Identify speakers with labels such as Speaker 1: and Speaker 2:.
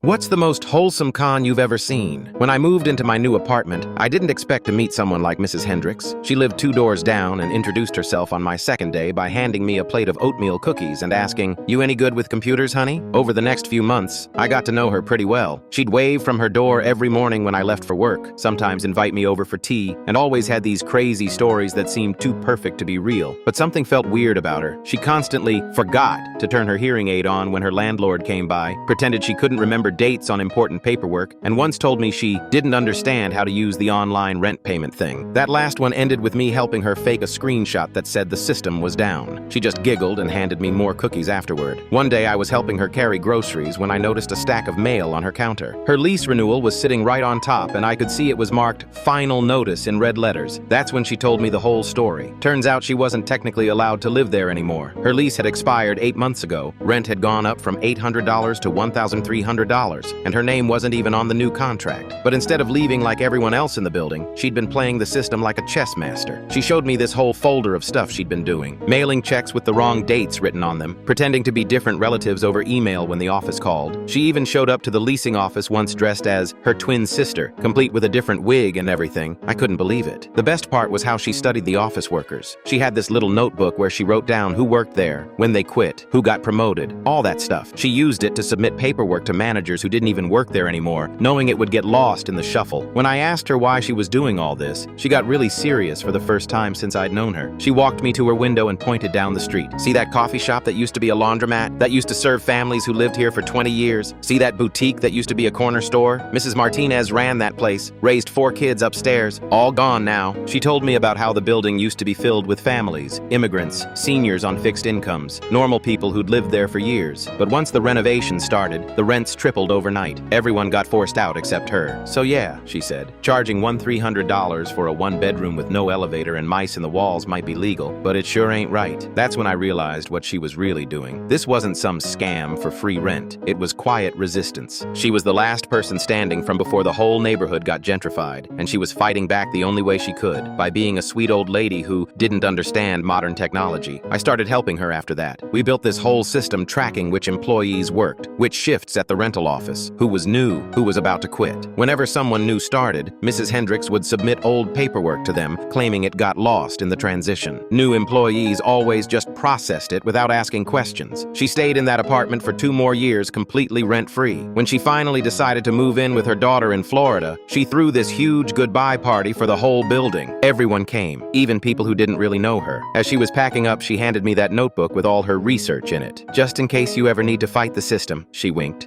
Speaker 1: What's the most wholesome con you've ever seen? When I moved into my new apartment, I didn't expect to meet someone like Mrs. Hendricks. She lived 2 doors down and introduced herself on my second day by handing me a plate of oatmeal cookies and asking, "You any good with computers, honey?" Over the next few months, I got to know her pretty well. She'd wave from her door every morning when I left for work, sometimes invite me over for tea, and always had these crazy stories that seemed too perfect to be real. But something felt weird about her. She constantly forgot to turn her hearing aid on when her landlord came by, pretended she couldn't remember dates on important paperwork, and once told me she didn't understand how to use the online rent payment thing. That last one ended with me helping her fake a screenshot that said the system was down. She just giggled and handed me more cookies afterward. One day I was helping her carry groceries when I noticed a stack of mail on her counter. Her lease renewal was sitting right on top, and I could see it was marked "Final Notice" in red letters. That's when she told me the whole story. Turns out she wasn't technically allowed to live there anymore. Her lease had expired 8 months ago. Rent had gone up from $800 to $1,300. And her name wasn't even on the new contract. But instead of leaving like everyone else in the building, she'd been playing the system like a chess master. She showed me this whole folder of stuff she'd been doing, mailing checks with the wrong dates written on them, pretending to be different relatives over email when the office called. She even showed up to the leasing office once dressed as her twin sister, complete with a different wig and everything. I couldn't believe it. The best part was how she studied the office workers. She had this little notebook where she wrote down who worked there, when they quit, who got promoted, all that stuff. She used it to submit paperwork to managers who didn't even work there anymore, knowing it would get lost in the shuffle. When I asked her why she was doing all this, she got really serious for the first time since I'd known her. She walked me to her window and pointed down the street. "See that coffee shop that used to be a laundromat, that used to serve families who lived here for 20 years? See that boutique that used to be a corner store? Mrs. Martinez ran that place, raised 4 kids upstairs, all gone now." She told me about how the building used to be filled with families, immigrants, seniors on fixed incomes, normal people who'd lived there for years. But once the renovation started, the rents tripled overnight. Everyone got forced out except her. "So yeah," she said, "charging $1,300 for a 1-bedroom with no elevator and mice in the walls might be legal, but it sure ain't right." That's when I realized what she was really doing. This wasn't some scam for free rent. It was quiet resistance. She was the last person standing from before the whole neighborhood got gentrified, and she was fighting back the only way she could, by being a sweet old lady who didn't understand modern technology. I started helping her after that. We built this whole system tracking which employees worked, which shifts at the rental office, who was new, who was about to quit. Whenever someone new started, Mrs. Hendricks would submit old paperwork to them, claiming it got lost in the transition. New employees always just processed it without asking questions. She stayed in that apartment for 2 more years completely rent-free. When she finally decided to move in with her daughter in Florida, she threw this huge goodbye party for the whole building. Everyone came, even people who didn't really know her. As she was packing up, she handed me that notebook with all her research in it. "Just in case you ever need to fight the system," she winked.